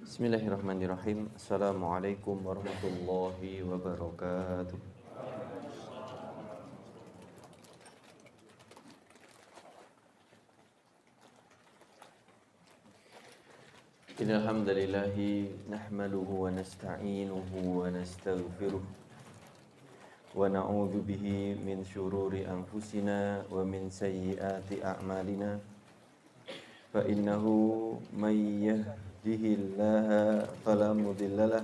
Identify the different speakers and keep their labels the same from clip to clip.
Speaker 1: Bismillahirrahmanirrahim. Assalamualaikum warahmatullahi wabarakatuh. Innal hamdalillah nahmaduhu wa nasta'inuhu wa nastaghfiruh wa na'udzu bihi min syururi anfusina wa min sayyiati a'malina. Fa innahu may yahdihillahu fala mudhillalah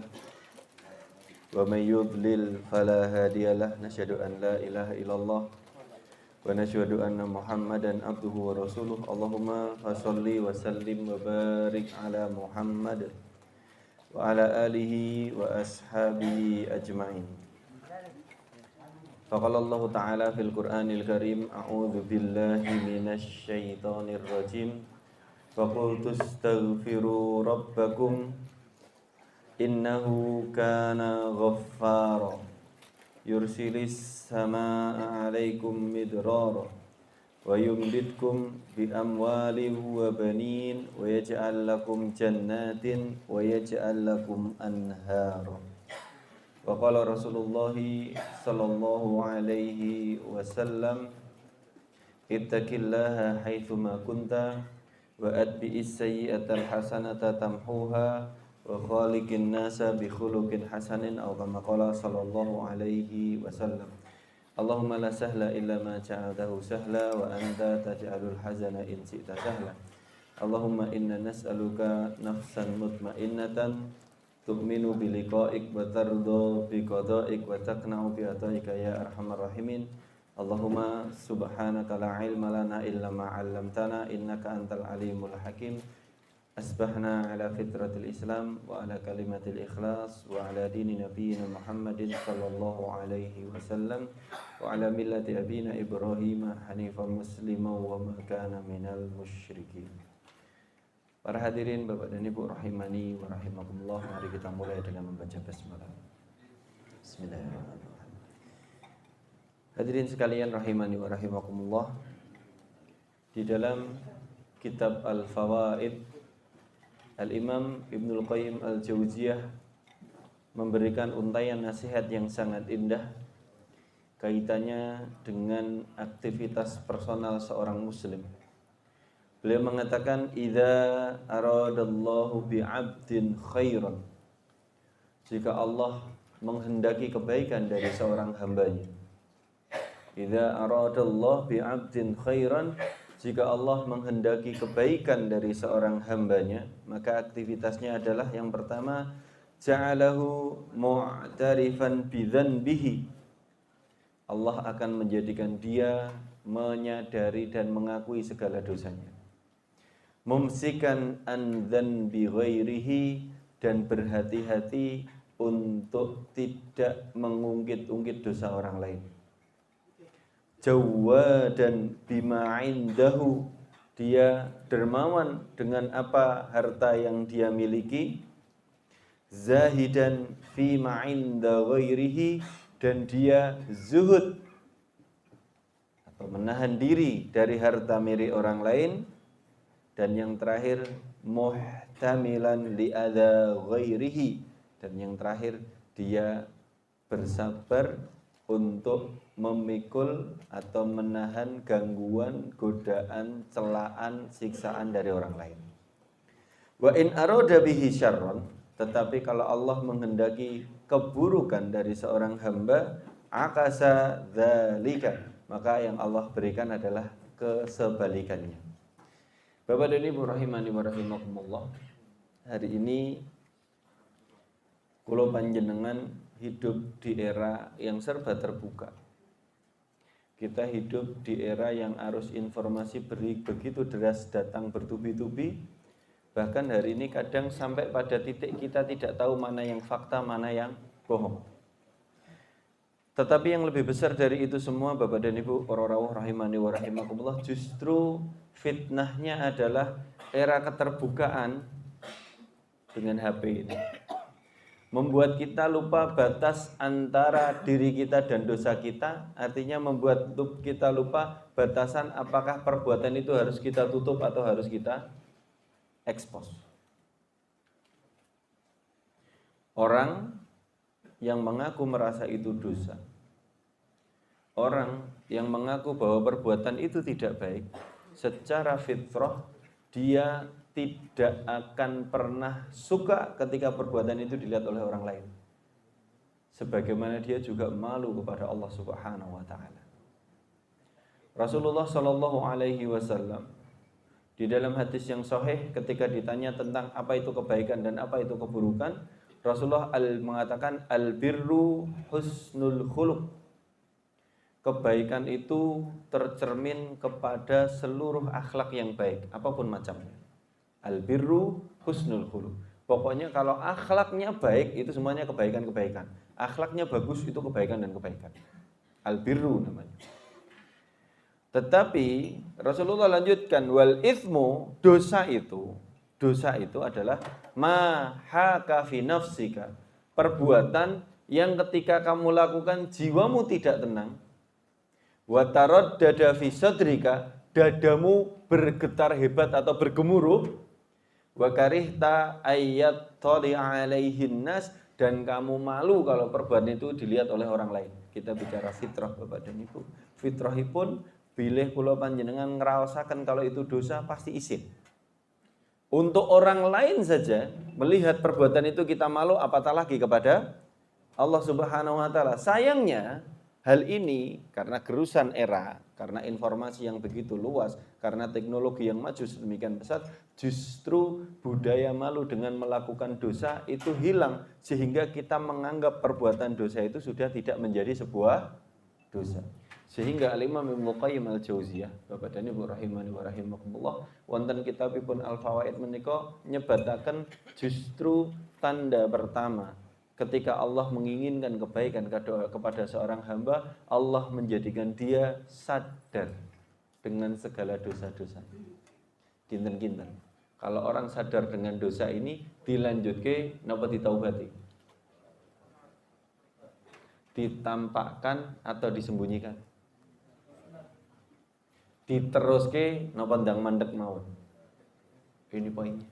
Speaker 1: wa may yudlil fala hadiyalah. Nasyhadu an la ilaha illallah wa nasyhadu anna Muhammadan abduhu wa rasuluh. Allahumma fasholli wa sallim wa barik ala Muhammad wa ala alihi wa ashabihi ajma'in. Faqala Allah Ta'ala fil Qur'anil Karim, a'udzu billahi minasy syaithanir rajim. Faqultu astaghfiru rabbakum innahu kana ghaffara yursilis samaa'a 'alaikum midrara wa yumdidkum bi amwalin wa banin wa yaj'al lakum jannatin wa yaj'al lakum anhara. Wa qala Rasulullah sallallahu alaihi wasallam, ittaqillaha haitsu ma kunta wa atbi'is sayyi'atal hasanata tamhuha wa khaliqin nasa bi khuluqin hasanin aw kama qala sallallahu alaihi wasallam. Allahumma la sahla illa ma ja'altahu sahla wa anta taj'alul hazana in syi'ta sahla. Allahumma inna nas'aluka nafsan mutmainnatan tu'minu bi liqa'ik wa tarda bi qada'ik wa taqna'u bi ataika ya arhamar rahimin. Allahumma subhanaka la ilma lana illa ma 'allamtana innaka antal alimul hakim. Asbahna ala fitratil Islam wa ala kalimatil ikhlas wa ala dini nabiyyina Muhammadin sallallahu alaihi wasallam wa ala millati abina Ibrahim hanifan muslima wa ma kana minal musyrikin. Para hadirin Bapak dan Ibu rahimani wa rahimakumullah, mari kita mulai dengan membaca basmalah. Bismillahirrahmanirrahim. Hadirin sekalian rahimani wa rahimakumullah, di dalam kitab Al-Fawaid, Al-Imam Ibnul Qayyim Al-Jauziyah memberikan untaian nasihat yang sangat indah kaitannya dengan aktivitas personal seorang muslim. Beliau mengatakan, idza aradallahu bi'abdin khairan, jika Allah menghendaki kebaikan dari seorang hambanya. Idza aradallahu bi'abdin khairan, jika Allah menghendaki kebaikan dari seorang hambanya, maka aktivitasnya adalah yang pertama, ja'alahu mu'tarifan bidzanbihi. Allah akan menjadikan dia menyadari dan mengakui segala dosanya. Mumsikan an dzanbi ghairihi, dan berhati-hati untuk tidak mengungkit-ungkit dosa orang lain. Jawadan bima indahu, dia dermawan dengan apa harta yang dia miliki. Zahidan fi ma inda ghairihi, dan dia zuhud atau menahan diri dari harta milik orang lain. Dan yang terakhir, muhtamilan li adza ghairihi, dan yang terakhir dia bersabar untuk memikul atau menahan gangguan, godaan, celaan, siksaan dari orang lain. Wa in arada bihi syarran, tetapi kalau Allah menghendaki keburukan dari seorang hamba, akasa dzalika, maka yang Allah berikan adalah kesebalikannya. Bapak dan Ibu rahimani wa rahimakumullah, hari ini kula panjenengan hidup di era yang serba terbuka. Kita hidup di era yang arus informasi begitu deras datang bertubi-tubi. Bahkan hari ini kadang sampai pada titik kita tidak tahu mana yang fakta, mana yang bohong. Tetapi yang lebih besar dari itu semua, Bapak dan Ibu para rawuh rahimani wa rahimakumullah, justru fitnahnya adalah era keterbukaan dengan HP ini. Membuat kita lupa batas antara diri kita dan dosa kita. Artinya membuat kita lupa batasan apakah perbuatan itu harus kita tutup atau harus kita expose. Orang yang mengaku merasa itu dosa, orang yang mengaku bahwa perbuatan itu tidak baik, secara fitrah dia tidak akan pernah suka ketika perbuatan itu dilihat oleh orang lain. Sebagaimana dia juga malu kepada Allah Subhanahu wa taala. Rasulullah Shallallahu alaihi wasallam di dalam hadis yang sahih ketika ditanya tentang apa itu kebaikan dan apa itu keburukan, Rasulullah mengatakan al-birru husnul khuluq. Kebaikan itu tercermin kepada seluruh akhlak yang baik, apapun macamnya. Al-birru husnul khuluq. Pokoknya kalau akhlaknya baik, itu semuanya kebaikan-kebaikan. Akhlaknya bagus, itu kebaikan dan kebaikan. Al-birru namanya. Tetapi Rasulullah lanjutkan, wal ithmu, dosa itu adalah ma haka fi nafsika, perbuatan yang ketika kamu lakukan jiwamu tidak tenang, wa taraddada fi sadrika, dadamu bergetar hebat atau bergemuruh, wa karihta ayyat tali alaihin nas, dan kamu malu kalau perbuatan itu dilihat oleh orang lain. Kita bicara fitrah Bapak dan Ibu. Fitrahipun bilih kula panjenengan ngraosaken kalau itu dosa pasti isin. Untuk orang lain saja melihat perbuatan itu kita malu, apatah lagi kepada Allah Subhanahu wa taala. Sayangnya hal ini karena gerusan era, karena informasi yang begitu luas, karena teknologi yang maju sedemikian pesat, justru budaya malu dengan melakukan dosa itu hilang, sehingga kita menganggap perbuatan dosa itu sudah tidak menjadi sebuah dosa. Sehingga Al-Imam Ibnu Qayyim Al-Jauziyah, Bapak dan Ibu rahimani wa rahimakumullah, wonten kitabipun Al-Fawaid menika nyebataken justru tanda pertama ketika Allah menginginkan kebaikan kepada seorang hamba, Allah menjadikan dia sadar dengan segala dosa-dosanya. Kinten-kinten. Kalau orang sadar dengan dosa ini, dilanjutke napa ditaubati? Ditampakkan atau disembunyikan? Diteruske napa ndang mandek mawon. Ini poinnya.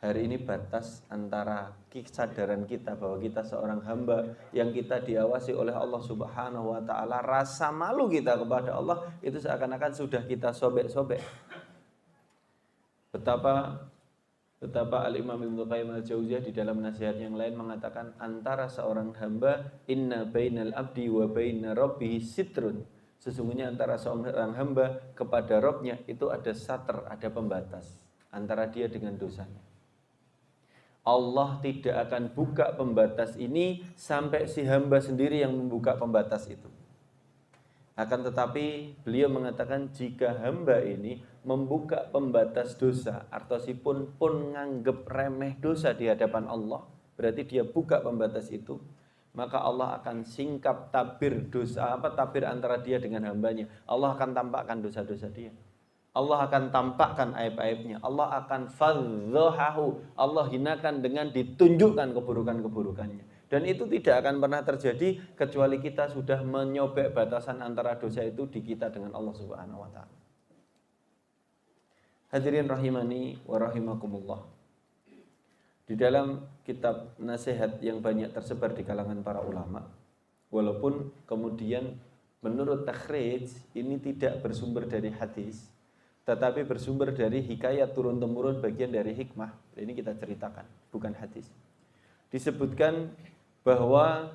Speaker 1: Hari ini batas antara kesadaran kita bahwa kita seorang hamba yang kita diawasi oleh Allah Subhanahu wa taala, rasa malu kita kepada Allah itu seakan-akan sudah kita sobek-sobek. Betapa Al-Imam Ibnu Qayyim Al-Jauziyah di dalam nasihat yang lain mengatakan, antara seorang hamba, inna bainal abdi wa baina rabbih sitrun. Sesungguhnya antara seorang hamba kepada Rabb-nya itu ada sater, ada pembatas antara dia dengan dosanya. Allah tidak akan buka pembatas ini sampai si hamba sendiri yang membuka pembatas itu. Akan tetapi beliau mengatakan jika hamba ini membuka pembatas dosa, artosipun pun nganggep remeh dosa di hadapan Allah, berarti dia buka pembatas itu, maka Allah akan singkap tabir tabir antara dia dengan hambanya. Allah akan tampakkan dosa-dosa dia. Allah akan tampakkan aib-aibnya. Allah akan fadzahahu. Allah hinakan dengan ditunjukkan keburukan-keburukannya. Dan itu tidak akan pernah terjadi kecuali kita sudah menyobek batasan antara dosa itu di kita dengan Allah Subhanahu wa taala. Hadirin rahimani wa rahimakumullah. Di dalam kitab nasihat yang banyak tersebar di kalangan para ulama, walaupun kemudian menurut takhrij ini tidak bersumber dari hadis, tetapi bersumber dari hikayat turun-temurun bagian dari hikmah. Ini kita ceritakan, bukan hadis. Disebutkan bahwa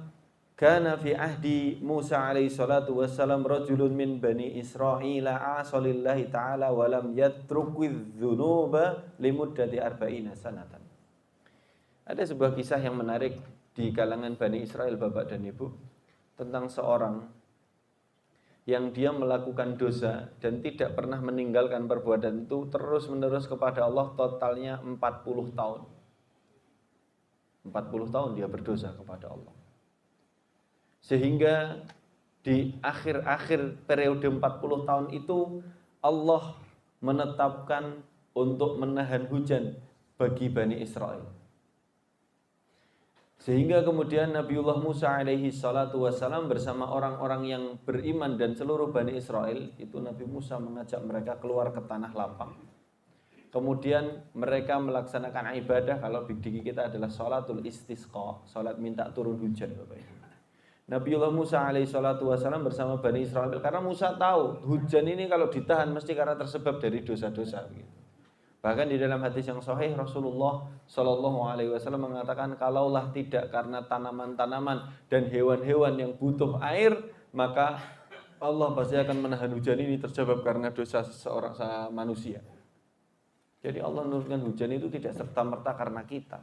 Speaker 1: kana fi ahdi Musa alaihi salatu wassalam rajulun min bani Israila asalillahi ta'ala wa lam yatrukidz dzunuba limuddati arba'ina sanatan. Ada sebuah kisah yang menarik di kalangan Bani Israel, Bapak dan Ibu, tentang seorang yang dia melakukan dosa dan tidak pernah meninggalkan perbuatan itu terus-menerus kepada Allah, totalnya 40 tahun. 40 tahun dia berdosa kepada Allah. Sehingga di akhir-akhir periode 40 tahun itu Allah menetapkan untuk menahan hujan bagi Bani Israel. Sehingga kemudian Nabiullah Musa alaihi salatu wassalam bersama orang-orang yang beriman dan seluruh Bani Israel itu, Nabi Musa mengajak mereka keluar ke tanah lapang. Kemudian mereka melaksanakan ibadah, kalau di kita adalah sholatul istisqa, sholat minta turun hujan Bapak Ibu. Nabiullah Musa alaihi salatu wasallam bersama Bani Israel, karena Musa tahu hujan ini kalau ditahan mesti karena tersebab dari dosa-dosa gitu. Bahkan di dalam hadis yang sahih Rasulullah Shallallahu alaihi wasallam mengatakan, kalaulah tidak karena tanaman-tanaman dan hewan-hewan yang butuh air, maka Allah pasti akan menahan hujan ini tersebab karena dosa seorang manusia. Jadi Allah menurunkan hujan itu tidak serta-merta karena kita.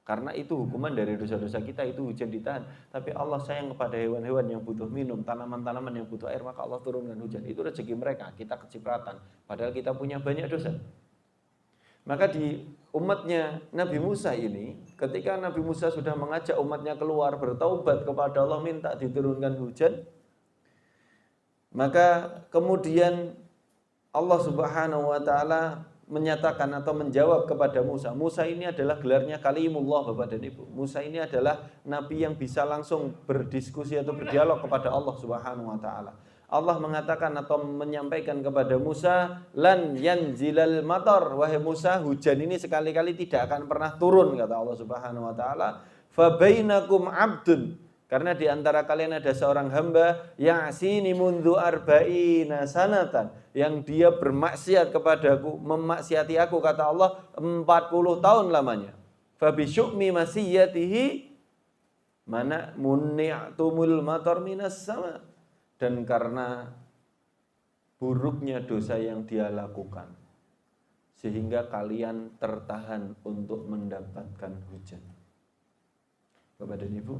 Speaker 1: Karena itu hukuman dari dosa-dosa kita, itu hujan ditahan. Tapi Allah sayang kepada hewan-hewan yang butuh minum, tanaman-tanaman yang butuh air, maka Allah turunkan hujan. Itu rezeki mereka, kita kecipratan. Padahal kita punya banyak dosa. Maka di umatnya Nabi Musa ini, ketika Nabi Musa sudah mengajak umatnya keluar bertaubat kepada Allah, minta diturunkan hujan, maka kemudian Allah Subhanahu wa taala menyatakan atau menjawab kepada Musa. Musa ini adalah gelarnya Kalimullah Bapak dan Ibu. Musa ini adalah nabi yang bisa langsung berdiskusi atau berdialog kepada Allah Subhanahu wa taala. Allah mengatakan atau menyampaikan kepada Musa, lan yanzilal matar, wahai Musa, hujan ini sekali-kali tidak akan pernah turun, kata Allah Subhanahu wa taala. Fa bainakum abdun, karena di antara kalian ada seorang hamba yang asini mundu arba'ina sanatan, yang dia bermaksiat kepadaku, memaksiati aku, kata Allah, 40 tahun lamanya. Fa bi syu'mi masiyatihi mana muni'tumul matar minas sama, dan karena buruknya dosa yang dia lakukan sehingga kalian tertahan untuk mendapatkan hujan. Bapak dan Ibu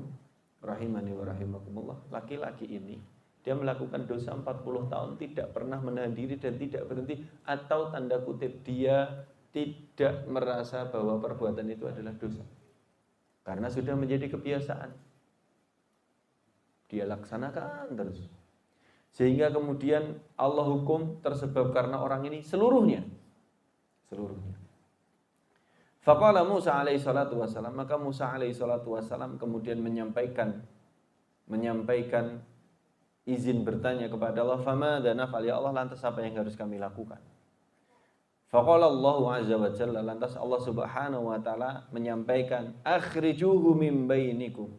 Speaker 1: rahimani wa rahimakumullah, laki-laki ini dia melakukan dosa 40 tahun, tidak pernah menahan diri dan tidak berhenti, atau tanda kutip dia tidak merasa bahwa perbuatan itu adalah dosa, karena sudah menjadi kebiasaan, dia laksanakan terus, sehingga kemudian Allah hukum tersebab karena orang ini seluruhnya. Faqala Musa alaihi salatu wassalam, maka Musa alaihi salatu wassalam kemudian menyampaikan izin bertanya kepada Allah, famadza naf'al ya Allah, lantas apa yang harus kami lakukan? Faqala Allahu azza wa jalla, lantas Allah Subhanahu wa taala menyampaikan, akhrijuhu min bainikum.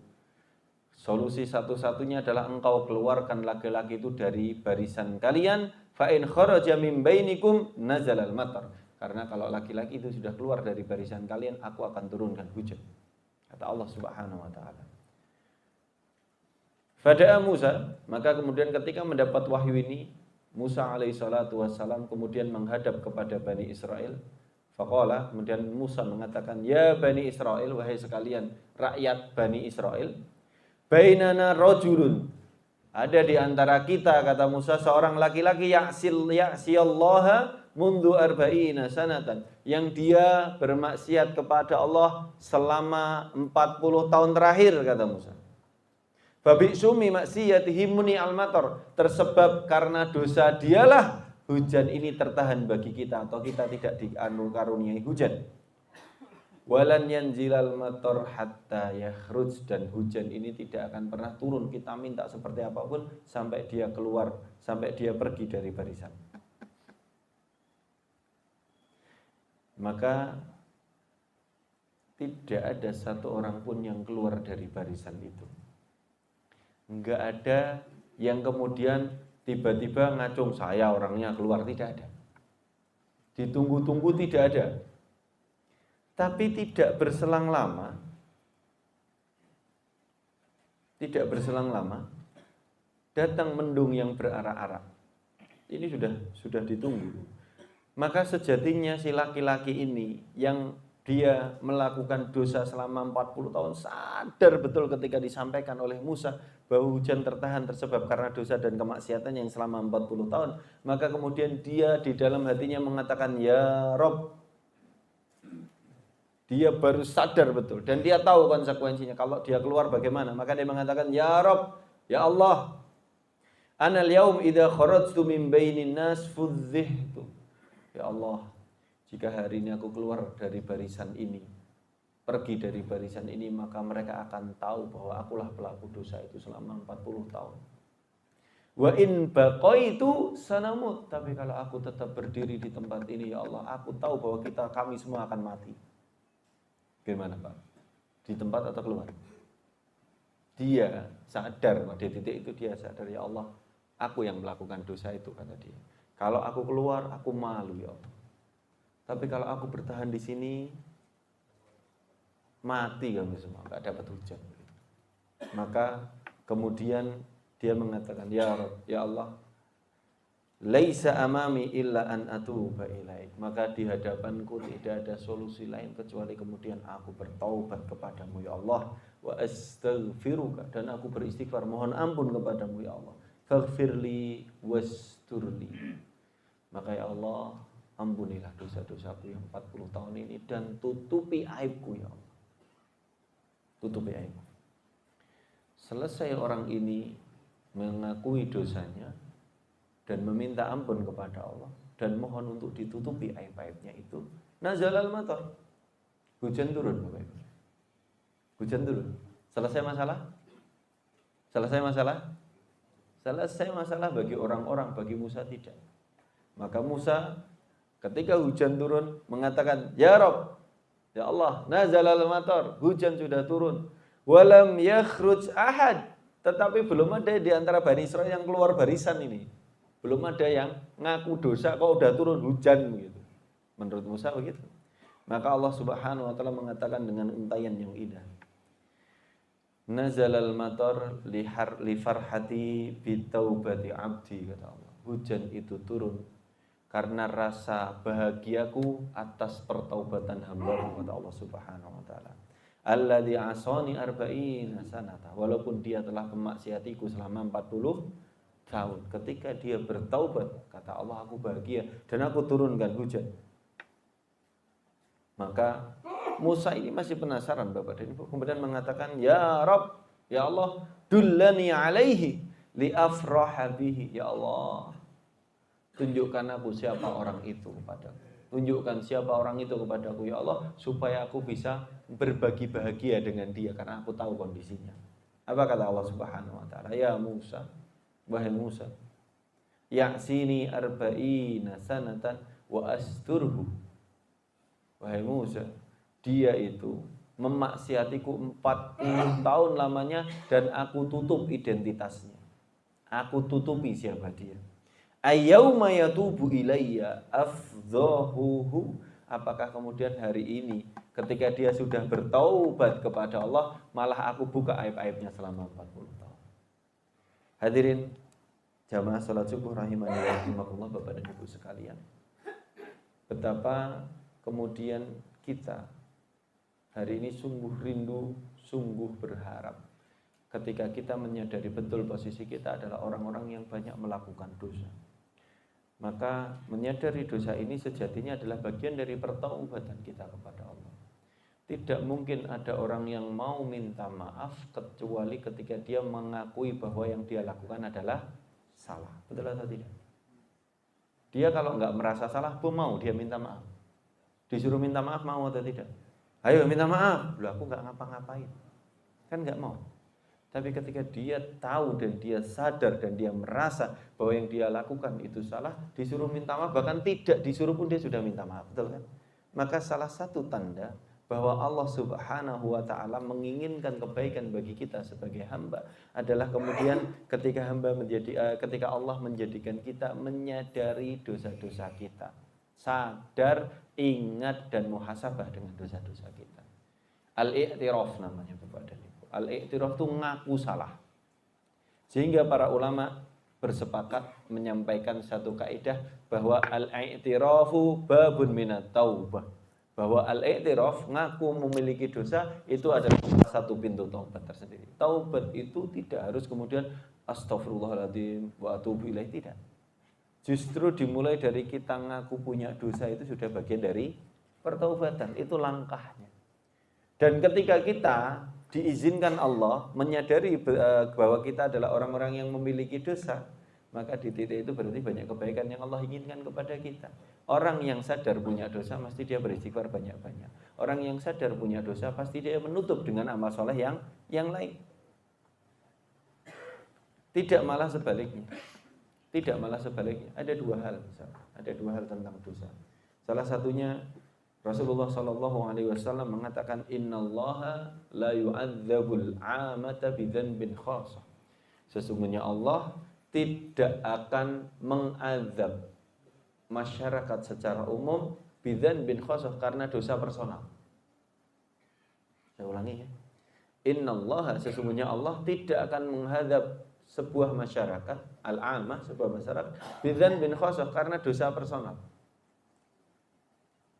Speaker 1: Solusi satu-satunya adalah engkau keluarkan laki-laki itu dari barisan kalian, fa in kharaja min bainikum nazalal matar. Karena kalau laki-laki itu sudah keluar dari barisan kalian, aku akan turunkan hujan, kata Allah Subhanahu wa taala. Fada'a Musa, maka kemudian ketika mendapat wahyu ini, Musa alaihi salatu wassalam kemudian menghadap kepada Bani Israel. Faqala, kemudian Musa mengatakan, ya Bani Israel, wahai sekalian rakyat Bani Israel, bainana rajulun, ada di antara kita, kata Musa, seorang laki-laki ya'siyallaha mundu arba'ina sanatan, yang dia bermaksiat kepada Allah selama 40 tahun terakhir, kata Musa. Babi sumi maksiyatihi muni al-matar, tersebab karena dosa dialah hujan ini tertahan bagi kita, atau kita tidak dikaruniai hujan. Walan yanzilal matar hatta yakhruj, dan hujan ini tidak akan pernah turun, kita minta seperti apapun, sampai dia keluar, sampai dia pergi dari barisan. Maka tidak ada satu orang pun yang keluar dari barisan itu. Enggak ada yang kemudian tiba-tiba ngacung, saya orangnya keluar, tidak ada. Ditunggu-tunggu, tidak ada. Tapi tidak berselang lama, datang mendung yang berarak-arak. Ini sudah ditunggu. Maka sejatinya si laki-laki ini yang dia melakukan dosa selama 40 tahun sadar betul ketika disampaikan oleh Musa bahwa hujan tertahan tersebab karena dosa dan kemaksiatan yang selama 40 tahun. Maka kemudian dia di dalam hatinya mengatakan, ya Rob. Dia baru sadar betul dan dia tahu konsekuensinya kalau dia keluar bagaimana. Maka dia mengatakan, ya Rob, ya Allah, anal yaum idza kharajtu min bainin nas fudzihtu. Ya Allah, jika hari ini aku keluar dari barisan ini, pergi dari barisan ini, maka mereka akan tahu bahwa akulah pelaku dosa itu selama 40 tahun. Wa in baqaitu sanamut. Tapi kalau aku tetap berdiri di tempat ini ya Allah, aku tahu bahwa kami semua akan mati. Gimana Pak? Di tempat atau keluar? Dia sadar pada titik itu, dia sadar ya Allah, aku yang melakukan dosa itu, kata dia. Kalau aku keluar, aku malu ya Allah. Tapi kalau aku bertahan di sini, mati kami semua, nggak dapat hujan. Maka kemudian dia mengatakan, ya Rabb, ya Allah, laisa amami illa an atuba ilaik. Maka di hadapanku tidak ada solusi lain kecuali kemudian aku bertaubat kepadamu ya Allah, wa astaghfiruka, dan aku beristighfar mohon ampun kepadamu ya Allah. Faghfirli wasturli. Maka ya Allah, ampunilah dosa-dosaku yang 40 tahun ini dan tutupi aibku ya Allah. Tutupi aibku. Selesai orang ini mengakui dosanya dan meminta ampun kepada Allah dan mohon untuk ditutupi aib-aibnya itu, nazalal matar, hujan turun Bapak Ibu. Hujan turun. Selesai masalah? Selesai masalah? Selesai masalah bagi orang-orang, bagi Musa tidak. Maka Musa ketika hujan turun mengatakan, ya Rabb, ya Allah, nazalal matar, hujan sudah turun. Walam yakhruj ahad, tetapi belum ada di antara Bani Israil yang keluar barisan ini. Belum ada yang ngaku dosa kok udah turun hujan begitu. Menurut Musa begitu. Maka Allah Subhanahu wa taala mengatakan dengan untayan yang indah. Nazalal matar li farhati bi taubati abdi, kata Allah. Hujan itu turun karena rasa bahagiaku atas pertaubatan hamba-Ku, kata Allah Subhanahu wa taala. Alladzi asani arba'ina sanata, walaupun dia telah memaksiatiku selama 40 tahun. Ketika dia bertaubat, kata Allah, aku bahagia dan aku turunkan hujan. Maka Musa ini masih penasaran Bapak dan Ibu, kemudian mengatakan, ya Rabb, ya Allah, dullani alaihi li afraha bihi. Ya Allah, tunjukkan aku siapa orang itu kepadaku. Tunjukkan siapa orang itu kepadaku ya Allah, supaya aku bisa berbagi bahagia dengan dia karena aku tahu kondisinya. Apa kata Allah Subhanahu wa taala? Ya Musa, wahai Musa, ya'sini arba'ina sanatan wa asturhu. Wahai Musa, dia itu memaksiatiku 40 tahun lamanya dan aku tutup identitasnya. Aku tutupi siapa dia. Ayyauma yatubu ilayya afdhahuhu. Apakah kemudian hari ini ketika dia sudah bertaubat kepada Allah, malah aku buka aib-aibnya selama 40 tahun. Hadirin jamaah salat subuh rahimani wa rahimakumullah, Bapak dan Ibu sekalian. Betapa kemudian kita hari ini sungguh rindu, sungguh berharap ketika kita menyadari betul posisi kita adalah orang-orang yang banyak melakukan dosa. Maka menyadari dosa ini sejatinya adalah bagian dari pertaubatan kita kepada Allah. Tidak mungkin ada orang yang mau minta maaf kecuali ketika dia mengakui bahwa yang dia lakukan adalah salah. Betul atau tidak? Dia kalau nggak merasa salah pun mau dia minta maaf. Disuruh minta maaf mau atau tidak? Ayo minta maaf. Loh, aku nggak ngapa-ngapain. Kan nggak mau. Tapi ketika dia tahu dan dia sadar dan dia merasa bahwa yang dia lakukan itu salah, disuruh minta maaf, bahkan tidak disuruh pun dia sudah minta maaf, betul kan? Maka salah satu tanda bahwa Allah Subhanahu wa taala menginginkan kebaikan bagi kita sebagai hamba adalah kemudian ketika ketika Allah menjadikan kita menyadari dosa-dosa kita. Sadar, ingat dan muhasabah dengan dosa-dosa kita. Al-i'tiraf namanya Bapak dan Ibu. Al-i'tiraf itu ngaku salah. Sehingga para ulama bersepakat menyampaikan satu kaidah bahwa al-i'tirafu babun minat taubah. Bahwa al-i'tiraf, ngaku memiliki dosa, itu adalah satu pintu taubat tersendiri. Taubat itu tidak harus kemudian astaghfirullahaladzim wa atubu ilaih, tidak. Justru dimulai dari kita ngaku punya dosa itu sudah bagian dari pertaubatan, itu langkahnya. Dan ketika kita diizinkan Allah menyadari bahwa kita adalah orang-orang yang memiliki dosa, maka di titik itu berarti banyak kebaikan yang Allah inginkan kepada kita. Orang yang sadar punya dosa pasti dia beristighfar banyak-banyak. Orang yang sadar punya dosa pasti dia menutup dengan amal soleh yang lain. Tidak malah sebaliknya. Tidak malah sebaliknya. Ada dua hal misalnya. Ada dua hal tentang dosa. Salah satunya Rasulullah Shallallahu Alaihi Wasallam mengatakan Innallaha la yu'adzabul 'amata bidzanbin khasah. Sesungguhnya Allah tidak akan mengazab masyarakat secara umum bidzanbin khasah karena dosa personal. Saya ulangi ya. Innallaha, sesungguhnya Allah tidak akan menghadap sebuah masyarakat al-'amah, sebuah masyarakat bidzanbin khasah karena dosa personal.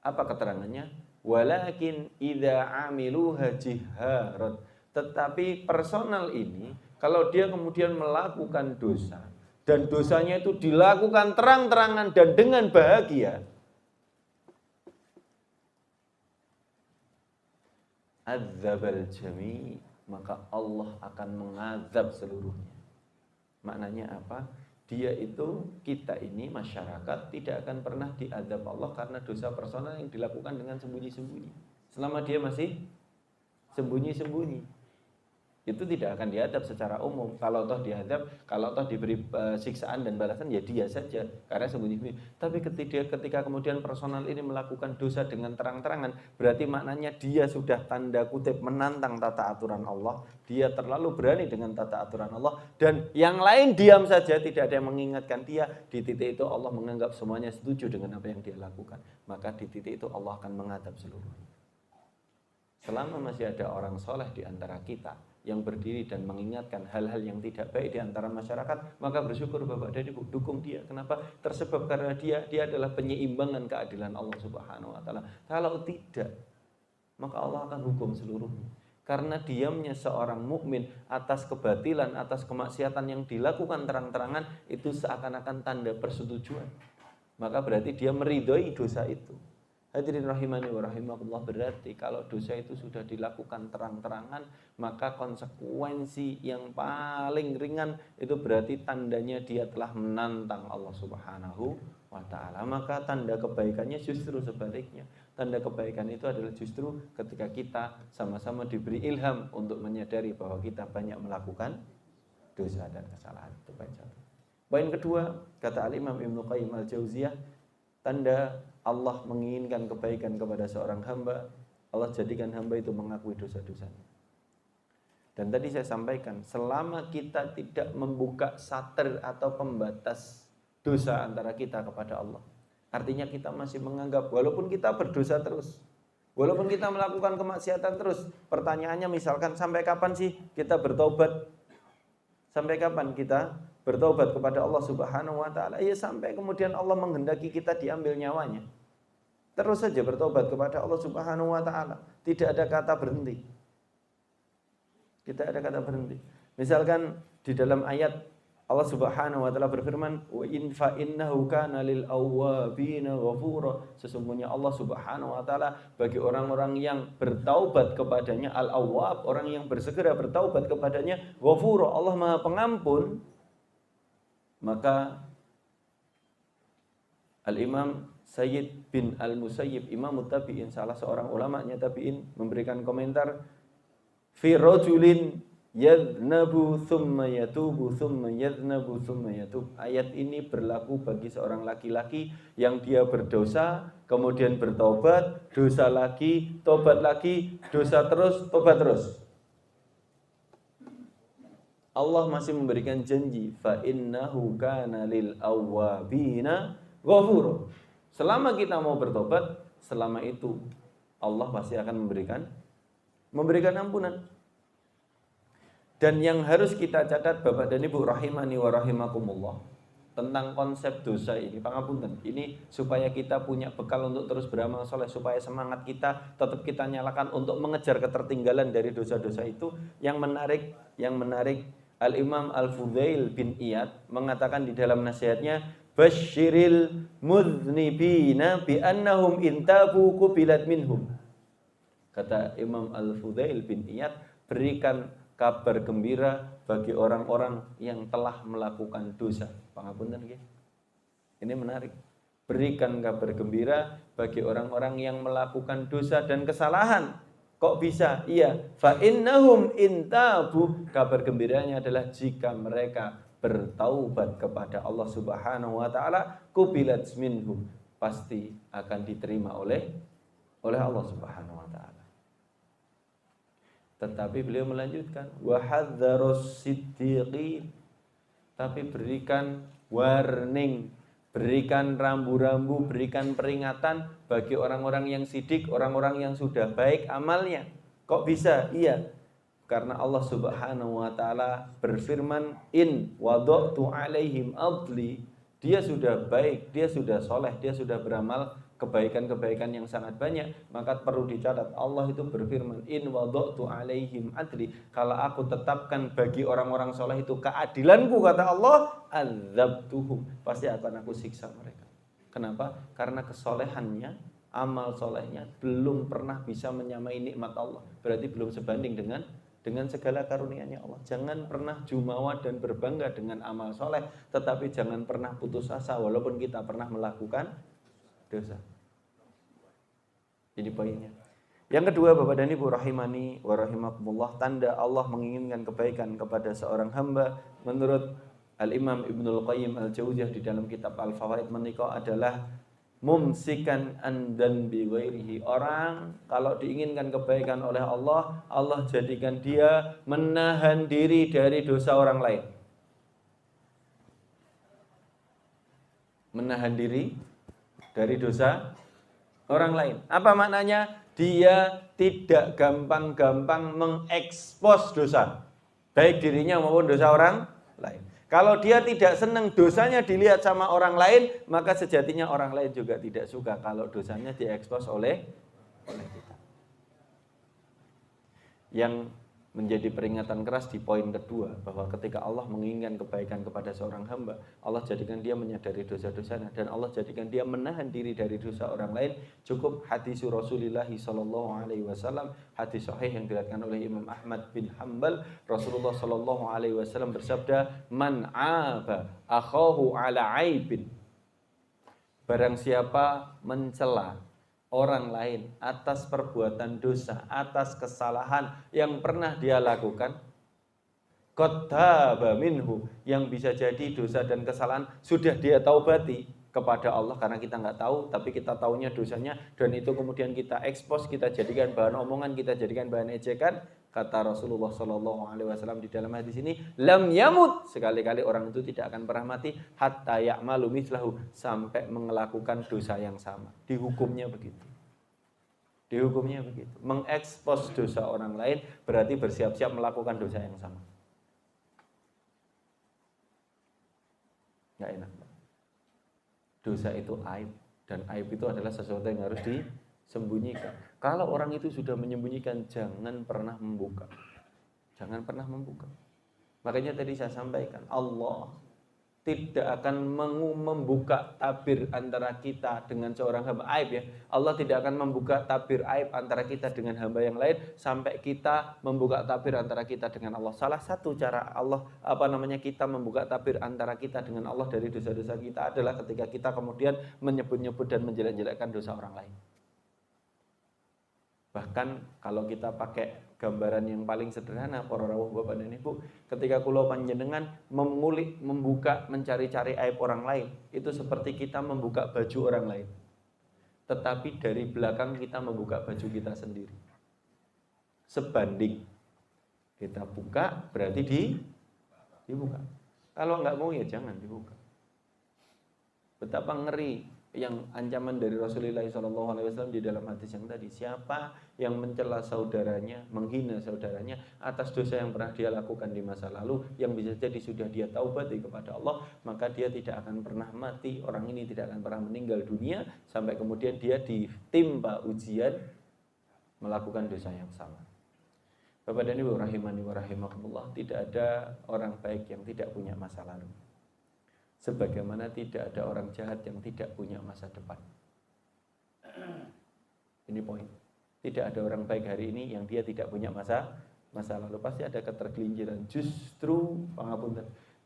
Speaker 1: Apa keterangannya? Walakin idza 'amiluha jiharat. Tetapi personal ini kalau dia kemudian melakukan dosa dan dosanya itu dilakukan terang-terangan dan dengan bahagia, adzabal jami', maka Allah akan mengazab seluruhnya. Maknanya apa? Dia itu, kita ini masyarakat tidak akan pernah diazab Allah karena dosa personal yang dilakukan dengan sembunyi-sembunyi. Selama dia masih sembunyi-sembunyi, itu tidak akan diadab secara umum. Kalau toh diadab, kalau toh diberi siksaan dan balasan, ya dia saja karena sembunyi-sembunyi. Tapi ketika kemudian personal ini melakukan dosa dengan terang-terangan, berarti maknanya dia sudah tanda kutip menantang tata aturan Allah. Dia terlalu berani dengan tata aturan Allah, dan yang lain diam saja, tidak ada yang mengingatkan dia. Di titik itu Allah menganggap semuanya setuju dengan apa yang dia lakukan. Maka di titik itu Allah akan mengadab seluruhnya. Selama masih ada orang soleh di antara kita yang berdiri dan mengingatkan hal-hal yang tidak baik di antara masyarakat, maka bersyukur Bapak dan Ibu, dukung dia. Kenapa? Tersebab karena dia adalah penyeimbangan keadilan Allah Subhanahu wa taala. Kalau tidak, maka Allah akan hukum seluruhnya. Karena diamnya seorang mukmin atas kebatilan, atas kemaksiatan yang dilakukan terang-terangan, itu seakan-akan tanda persetujuan. Maka berarti dia meridhoi dosa itu. Hadirin rahimani wa rahimakumullah, berarti kalau dosa itu sudah dilakukan terang-terangan, maka konsekuensi yang paling ringan itu berarti tandanya dia telah menantang Allah Subhanahu wa ta'ala. Maka tanda kebaikannya justru sebaliknya. Tanda kebaikan itu adalah justru ketika kita sama-sama diberi ilham untuk menyadari bahwa kita banyak melakukan dosa dan kesalahan. Itu poin satu. Poin kedua, kata Al-Imam Ibnu Qayyim Al-Jauziyah, tanda Allah menginginkan kebaikan kepada seorang hamba, Allah jadikan hamba itu mengakui dosa-dosanya. Dan tadi saya sampaikan, selama kita tidak membuka satir atau pembatas dosa antara kita kepada Allah, artinya kita masih menganggap, walaupun kita berdosa terus, walaupun kita melakukan kemaksiatan terus, pertanyaannya misalkan, sampai kapan sih kita bertobat? Sampai kapan kita bertobat kepada Allah Subhanahu wa ta'ala? Ya sampai kemudian Allah menghendaki kita diambil nyawanya. Terus saja bertobat kepada Allah Subhanahu wa ta'ala. Tidak ada kata berhenti. Tidak ada kata berhenti. Misalkan di dalam ayat Allah Subhanahu wa ta'ala berfirman, wa in fa innahu kana lil awwabina ghafura. Sesungguhnya Allah Subhanahu wa ta'ala bagi orang-orang yang bertaubat kepadanya, al-awwab, orang yang bersegera bertaubat kepadanya, ghafura, Allah Maha Pengampun. Maka Al-Imam Sayyid bin Al-Musayyib, Imam Tabi'in, salah seorang ulamanya Tabi'in, memberikan komentar, fi rajulin yadnabu thumma yatubu thumma yadnabu thumma yatub. Ayat ini berlaku bagi seorang laki-laki yang dia berdosa, kemudian bertobat, dosa lagi, tobat lagi, dosa terus, tobat terus. Allah masih memberikan janji, fa innahu kana lil awwabina ghafur. Selama kita mau bertobat, selama itu Allah pasti akan memberikan ampunan. Dan yang harus kita catat Bapak dan Ibu rahimani wa rahimakumullah, tentang konsep dosa ini, pangapunten, ini supaya kita punya bekal untuk terus beramal soleh, supaya semangat kita tetap kita nyalakan untuk mengejar ketertinggalan dari dosa-dosa itu. Yang menarik Al-Imam Al-Fudail bin Iyad mengatakan di dalam nasihatnya, basyiril mudhnibina bi annahum intabu qubilat minhum. Kata Imam Al-Fudail bin Iyad, berikan kabar gembira bagi orang-orang yang telah melakukan dosa. Pangapunten nggih. Ini menarik. Berikan kabar gembira bagi orang-orang yang melakukan dosa dan kesalahan. Kok bisa? Iya, fa innahum intabu. Kabar gembiranya adalah jika mereka bertaubat kepada Allah Subhanahu wa taala, qubilat minhu, pasti akan diterima oleh Allah Subhanahu wa taala. Tetapi beliau melanjutkan, wa hadzarus siddiqin, tapi berikan warning, berikan rambu-rambu, berikan peringatan bagi orang-orang yang sidik, orang-orang yang sudah baik amalnya. Kok bisa? Iya, karena Allah Subhanahu wa taala berfirman, in wada'tu alaihim adli, dia sudah baik, dia sudah soleh, dia sudah beramal kebaikan-kebaikan yang sangat banyak. Maka perlu dicatat, Allah itu berfirman, in wada'tu alaihim adli, kalau aku tetapkan bagi orang-orang soleh itu keadilanku, kata Allah, adzabtuhum, pasti akan aku siksa mereka. Kenapa? Karena kesolehannya, amal solehnya belum pernah bisa menyamai nikmat Allah, berarti belum sebanding dengan segala karunia-Nya Allah. Jangan pernah jumawa dan berbangga dengan amal soleh, tetapi jangan pernah putus asa walaupun kita pernah melakukan dosa. Jadi poinnya. Yang kedua, Bapak dan Ibu rahimani wa rahimakumullah, tanda Allah menginginkan kebaikan kepada seorang hamba menurut Al-Imam Ibnul Qayyim Al-Jauziyah di dalam kitab Al-Fawaid menika adalah mumsikan andan bi ghairihi. Orang kalau diinginkan kebaikan oleh Allah, Allah jadikan dia menahan diri dari dosa orang lain. Menahan diri dari dosa orang lain. Apa maknanya? Dia tidak gampang-gampang mengekspos dosa, baik dirinya maupun dosa orang lain. Kalau dia tidak senang dosanya dilihat sama orang lain, maka sejatinya orang lain juga tidak suka kalau dosanya diekspos oleh kita. Yang menjadi peringatan keras di poin kedua, bahwa ketika Allah menginginkan kebaikan kepada seorang hamba, Allah jadikan dia menyadari dosa-dosanya, dan Allah jadikan dia menahan diri dari dosa orang lain. Cukup hadis Rasulullah SAW, hadis sahih yang diriwayatkan oleh Imam Ahmad bin Hanbal. Rasulullah SAW bersabda, man aba akhahu ala aibin, barang siapa mencela orang lain atas perbuatan dosa, atas kesalahan yang pernah dia lakukan, qad taba minhu, yang bisa jadi dosa dan kesalahan sudah dia taubati kepada Allah, karena kita nggak tahu, tapi kita taunya dosanya, dan itu kemudian kita ekspos, kita jadikan bahan omongan, kita jadikan bahan ejekan. Kata Rasulullah SAW di dalam hadis ini, lam yamut, sekali-kali orang itu tidak akan pernah mati, hatta ya'malu mithlahu, sampai melakukan dosa yang sama. Dihukumnya begitu. Mengekspos dosa orang lain berarti bersiap-siap melakukan dosa yang sama. Nggak enak. Dosa itu aib, dan aib itu adalah sesuatu yang harus disembunyikan. Kalau orang itu sudah menyembunyikan, jangan pernah membuka. Makanya tadi saya sampaikan, Allah tidak akan membuka tabir antara kita dengan seorang hamba aib, ya. Allah tidak akan membuka tabir aib antara kita dengan hamba yang lain sampai kita membuka tabir antara kita dengan Allah. Salah satu cara Allah kita membuka tabir antara kita dengan Allah dari dosa-dosa kita adalah ketika kita kemudian menyebut-nyebut dan menjelek-jelekkan dosa orang lain. Bahkan kalau kita pakai gambaran yang paling sederhana, para rawuh Bapak dan Ibu, ketika kula panjenengan mengulik, membuka, mencari-cari aib orang lain, itu seperti kita membuka baju orang lain. Tetapi dari belakang kita membuka baju kita sendiri. Sebanding kita buka berarti dibuka. Kalau nggak mau ya jangan dibuka. Betapa ngeri yang ancaman dari Rasulullah SAW di dalam hadis yang tadi. Siapa yang mencela saudaranya, menghina saudaranya atas dosa yang pernah dia lakukan di masa lalu, yang bisa jadi sudah dia taubati kepada Allah, maka dia tidak akan pernah mati, orang ini tidak akan pernah meninggal dunia sampai kemudian dia ditimpa ujian melakukan dosa yang sama. Bapak dan Ibu rahimani wa rahimakumullah, tidak ada orang baik yang tidak punya masa lalu. Sebagaimana tidak ada orang jahat yang tidak punya masa depan. Ini poin. Tidak ada orang baik hari ini yang dia tidak punya masa lalu. Pasti ada ketergelinciran.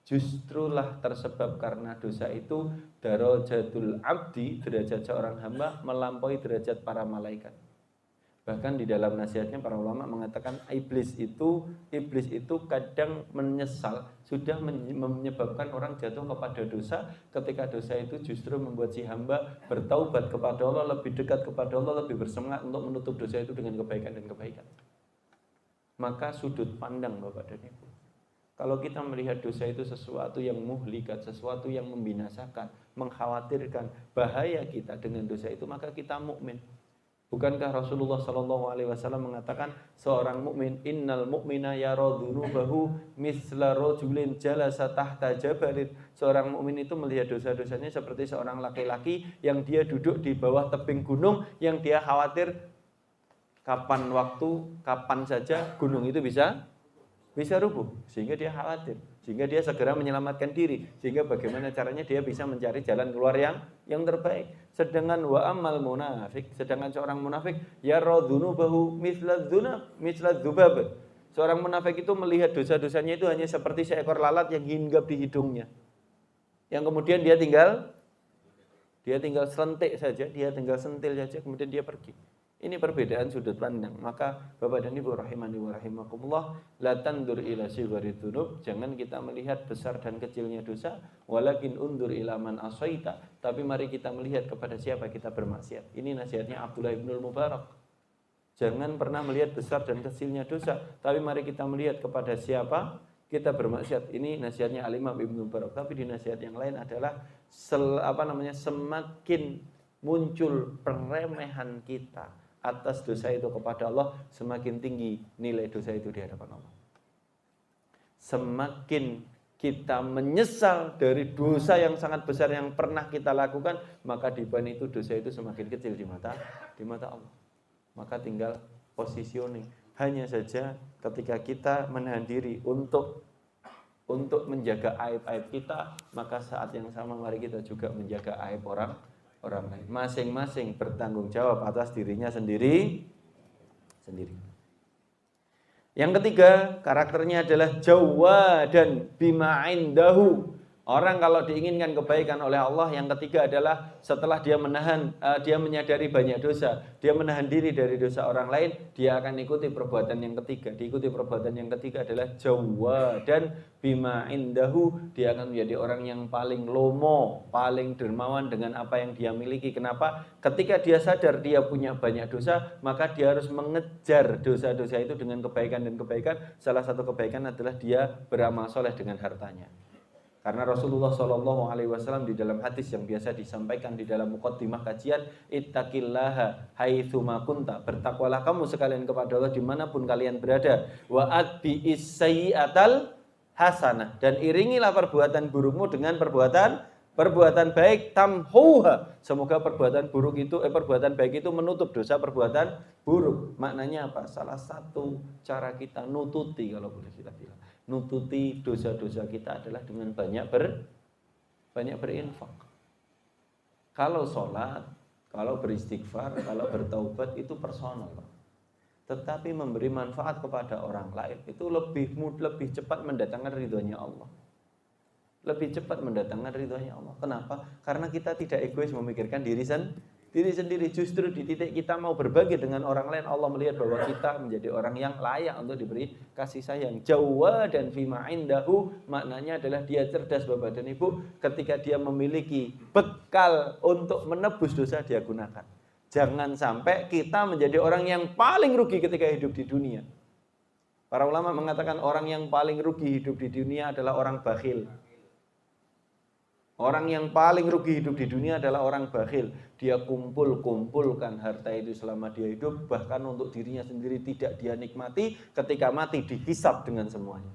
Speaker 1: Justrulah tersebab karena dosa itu darajatul abdi, derajat seorang hamba melampaui derajat para malaikat. Bahkan di dalam nasihatnya para ulama mengatakan iblis itu kadang menyesal, sudah menyebabkan orang jatuh kepada dosa, ketika dosa itu justru membuat si hamba bertaubat kepada Allah, lebih dekat kepada Allah, lebih bersemangat untuk menutup dosa itu dengan kebaikan dan kebaikan. Maka sudut pandang Bapak dan Ibu, kalau kita melihat dosa itu sesuatu yang muhlikat, sesuatu yang membinasakan, mengkhawatirkan bahaya kita dengan dosa itu, maka kita mukmin. Bukankah Rasulullah SAW mengatakan seorang mukmin, innal mu'mina yara dzunubahu misla rajulin jalasa tahta jabalin. Seorang mukmin itu melihat dosa-dosanya seperti seorang laki-laki yang dia duduk di bawah tebing gunung, yang dia khawatir kapan saja gunung itu bisa rubuh, sehingga dia khawatir, sehingga dia segera menyelamatkan diri, sehingga bagaimana caranya dia bisa mencari jalan keluar yang terbaik. Sedangkan wa amal munafik, sedangkan seorang munafik yara dzunubahu misla dzubab. Seorang munafik itu melihat dosa-dosanya itu hanya seperti seekor lalat yang hinggap di hidungnya, yang kemudian dia tinggal selentik saja, dia tinggal sentil saja, kemudian dia pergi. Ini perbedaan sudut pandang. Maka Bapak dan Ibu rahimani wa rahimakumullah, la tandur ila sighari dzunub, jangan kita melihat besar dan kecilnya dosa, walakin undur ila man asaita, tapi mari kita melihat kepada siapa kita bermaksiat. Ini nasihatnya Abdullah ibnul Mubarak. Jangan pernah melihat besar dan kecilnya dosa, tapi mari kita melihat kepada siapa kita bermaksiat. Ini nasihatnya Al-Imam Ibnu Mubarak. Tapi di nasihat yang lain adalah semakin muncul peremehan kita atas dosa itu kepada Allah, semakin tinggi nilai dosa itu di hadapan Allah. Semakin kita menyesal dari dosa yang sangat besar yang pernah kita lakukan, maka di bawah itu dosa itu semakin kecil di mata Allah. Maka tinggal positioning. Hanya saja ketika kita menahan diri untuk menjaga aib-aib kita, maka saat yang sama mari kita juga menjaga aib orang lain. Masing-masing bertanggung jawab atas dirinya sendiri. Yang ketiga, karakternya adalah jawadan bima indahu. Orang kalau diinginkan kebaikan oleh Allah, yang ketiga adalah setelah dia menyadari banyak dosa, dia menahan diri dari dosa orang lain, dia akan ikuti perbuatan yang ketiga. Diikuti perbuatan yang ketiga adalah jawadan bima indahu. Dia akan menjadi orang yang paling lomo, paling dermawan dengan apa yang dia miliki. Kenapa? Ketika dia sadar dia punya banyak dosa, maka dia harus mengejar dosa-dosa itu dengan kebaikan dan kebaikan. Salah satu kebaikan adalah dia beramal soleh dengan hartanya. Karena Rasulullah SAW di dalam hadis yang biasa disampaikan di dalam muqaddimah kajian, ittaqillaha haitsuma kunta, bertakwalah kamu sekalian kepada Allah dimanapun kalian berada, wa atbi'is sayyi'atal hasanah, dan iringilah perbuatan burukmu dengan perbuatan baik, tamhuha, semoga perbuatan baik itu menutup dosa perbuatan buruk. Maknanya apa? Salah satu cara kita nututi, kalau boleh kita bilang, nututi dosa-dosa kita adalah dengan banyak berinfak. Kalau sholat, kalau beristighfar, kalau bertaubat itu personal. Tetapi memberi manfaat kepada orang lain itu lebih cepat mendatangkan ridhonya Allah. Lebih cepat mendatangkan ridhonya Allah. Kenapa? Karena kita tidak egois memikirkan diri sendiri. Justru di titik kita mau berbagi dengan orang lain, Allah melihat bahwa kita menjadi orang yang layak untuk diberi kasih sayang. Jawa dan fima indahu, maknanya adalah dia cerdas Bapak dan Ibu. Ketika dia memiliki bekal untuk menebus dosa, dia gunakan. Jangan sampai kita menjadi orang yang paling rugi ketika hidup di dunia. Para ulama mengatakan orang yang paling rugi hidup di dunia adalah orang bakhil. Orang yang paling rugi hidup di dunia adalah orang bakhil. Dia kumpulkan harta itu selama dia hidup, bahkan untuk dirinya sendiri tidak dia nikmati, ketika mati dihisab dengan semuanya.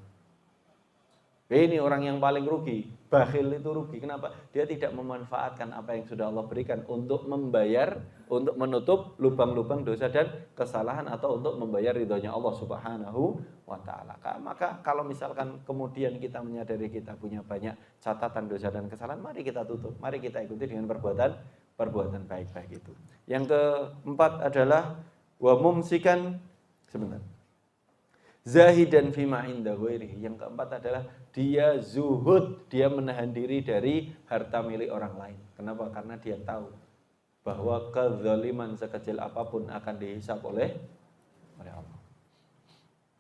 Speaker 1: Ini orang yang paling rugi. Bakhil itu rugi. Kenapa? Dia tidak memanfaatkan apa yang sudah Allah berikan untuk membayar, untuk menutup lubang-lubang dosa dan kesalahan, atau untuk membayar ridhonya Allah Subhanahu wa ta'ala. Maka kalau misalkan kemudian kita menyadari kita punya banyak catatan dosa dan kesalahan, mari kita tutup, mari kita ikuti dengan perbuatan baik-baik itu. Yang keempat adalah wa mumsikan, sebentar, zahidan fima inda ghairihi. Yang keempat adalah dia zuhud, dia menahan diri dari harta milik orang lain. Kenapa? Karena dia tahu bahwa kezaliman sekecil apapun akan dihisab oleh Allah.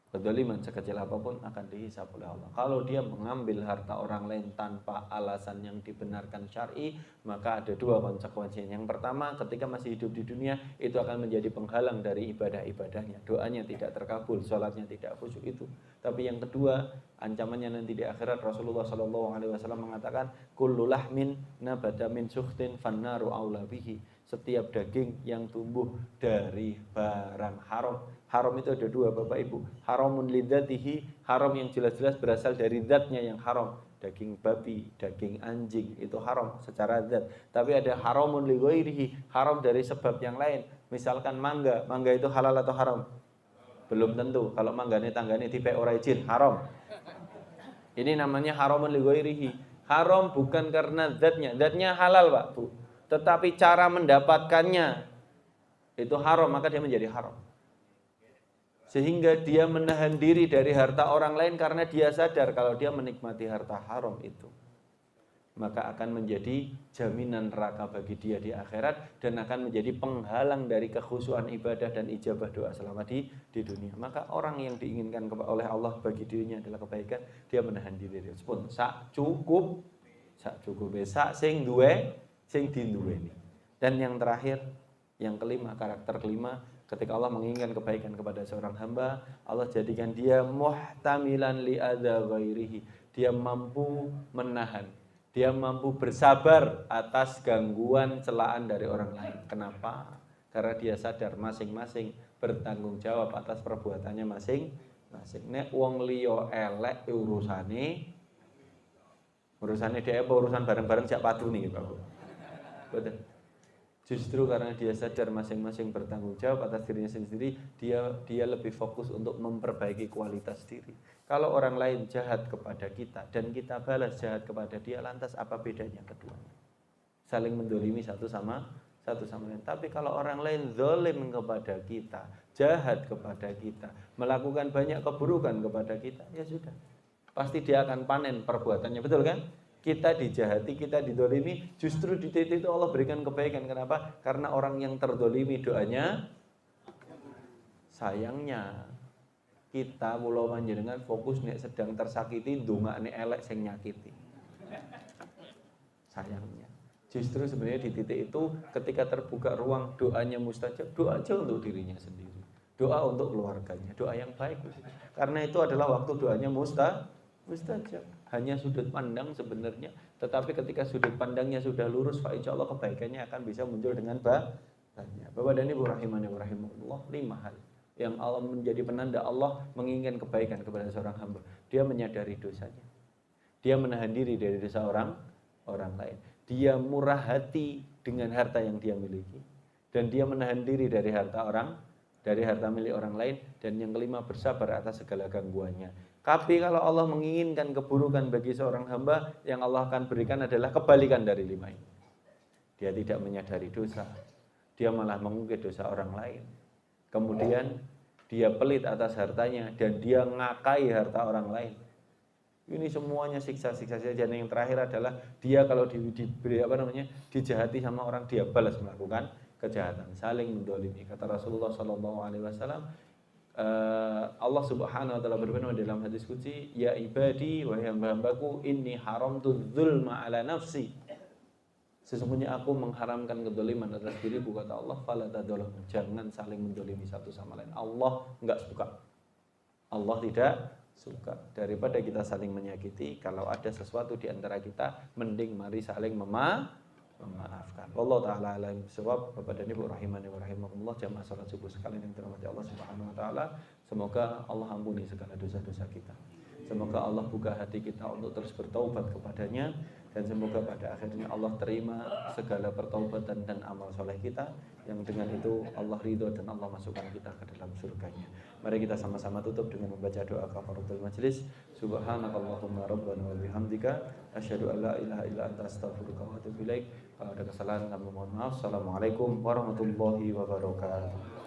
Speaker 1: Kezaliman sekecil apapun akan dihisab oleh Allah. Kalau dia mengambil harta orang lain tanpa alasan yang dibenarkan syar'i, maka ada dua konsekuensinya. Yang pertama, ketika masih hidup di dunia, itu akan menjadi penghalang dari ibadah-ibadahnya. Doanya tidak terkabul, sholatnya tidak khusyuk itu. Tapi yang kedua, ancamannya nanti di akhirat, Rasulullah SAW mengatakan, kullu lahmin nabata min sukhtin fannaru aula bihi. Setiap daging yang tumbuh dari barang haram. Haram itu ada dua, Bapak Ibu. Haramun lidzatihi, haram yang jelas-jelas berasal dari zatnya yang haram. Daging babi, daging anjing, itu haram secara zat. Tapi ada haramun li ghairihi, haram dari sebab yang lain. Misalkan mangga, mangga itu halal atau haram? Belum tentu. Kalau manggane tanggane dipek ora izin, haram. Ini namanya haramun li ghairihi. Haram bukan karena zatnya. Zatnya halal, Pak, Bu. Tetapi cara mendapatkannya itu haram, maka dia menjadi haram. Sehingga dia menahan diri dari harta orang lain karena dia sadar kalau dia menikmati harta haram itu, maka akan menjadi jaminan neraka bagi dia di akhirat dan akan menjadi penghalang dari kekhusyuan ibadah dan ijabah doa selama di dunia. Maka orang yang diinginkan oleh Allah bagi dirinya adalah kebaikan, dia menahan diri pun sak cukup sak sing duwe sing dinduweni. Dan yang terakhir, yang kelima, karakter kelima, ketika Allah menginginkan kebaikan kepada seorang hamba, Allah jadikan dia muhtamilan li adza ghairihi. Dia mampu menahan, dia mampu bersabar atas gangguan celaan dari orang lain. Kenapa? Karena dia sadar masing-masing bertanggung jawab atas perbuatannya masing-masing. Nek wong liya elek urusane dia apa urusan bareng-bareng jak padu nih, Pak. Betul. Justru karena dia sadar masing-masing bertanggung jawab atas dirinya sendiri, dia lebih fokus untuk memperbaiki kualitas diri. Kalau orang lain jahat kepada kita dan kita balas jahat kepada dia, lantas apa bedanya keduanya? Saling mendolimi satu sama lain. Tapi kalau orang lain zalim kepada kita, jahat kepada kita, melakukan banyak keburukan kepada kita, ya sudah, pasti dia akan panen perbuatannya, betul kan? Kita dijahati, kita didolimi, justru di titik itu Allah berikan kebaikan. Kenapa? Karena orang yang terdolimi doanya, sayangnya kita kula panjenengan fokus nek sedang tersakiti, ndongakne elek sing nyakiti. Sayangnya. Justru sebenarnya di titik itu ketika terbuka ruang doanya mustajab, doa aja untuk dirinya sendiri. Doa untuk keluarganya, doa yang baik. Karena itu adalah waktu doanya mustajab. Hanya sudut pandang sebenarnya, tetapi ketika sudut pandangnya sudah lurus, insya Allah kebaikannya akan bisa muncul dengan banyak. Bapak dan Ibu rahimani wa rahimakumullah, 5 hal yang Allah menjadi penanda Allah menginginkan kebaikan kepada seorang hamba. Dia menyadari dosanya, dia menahan diri dari dosa orang lain, dia murah hati dengan harta yang dia miliki, dan dia menahan diri dari harta milik orang lain, dan yang kelima bersabar atas segala gangguannya. Tapi kalau Allah menginginkan keburukan bagi seorang hamba, yang Allah akan berikan adalah kebalikan dari 5 ini. Dia tidak menyadari dosa, dia malah mengungkit dosa orang lain. Kemudian dia pelit atas hartanya dan dia ngakai harta orang lain. Ini semuanya siksa-siksa saja. Dan yang terakhir adalah dia kalau dijahati sama orang, dia balas melakukan kejahatan, saling mendolimi. Kata Rasulullah SAW, Allah Subhanahu wa taala berfirman dalam hadis qudsi, ya ibadi wahai hamba-hambaku, inni haramtu dzulma ala nafsi. Sesungguhnya aku mengharamkan kedzaliman atas diriku, kata Allah, fala tadzalamu. Jangan saling mendolimi satu sama lain. Allah enggak suka. Allah tidak suka. Daripada kita saling menyakiti, kalau ada sesuatu di antara kita, mending mari saling memaafkan. Wallahu taala alam bisawab. Bapak dan Ibu rahimani wa rahimakumullah, jamaah salat subuh sekalian yang dirahmati Allah Subhanahu wa taala, semoga Allah ampuni segala dosa-dosa kita. Semoga Allah buka hati kita untuk terus bertaubat kepadanya, dan semoga pada akhirnya Allah terima segala pertaubatan dan amal soleh kita, yang dengan itu Allah ridho dan Allah masukkan kita ke dalam surganya. Mari kita sama-sama tutup dengan membaca doa kafaratul majlis. Subhanakallahumma rabbana wa bihamdika asyhadu an la ilaha illa anta astaghfiruka wa atubu ilaik. Kalau ada kesalahan kami mohon maaf. Assalamualaikum warahmatullahi wabarakatuh.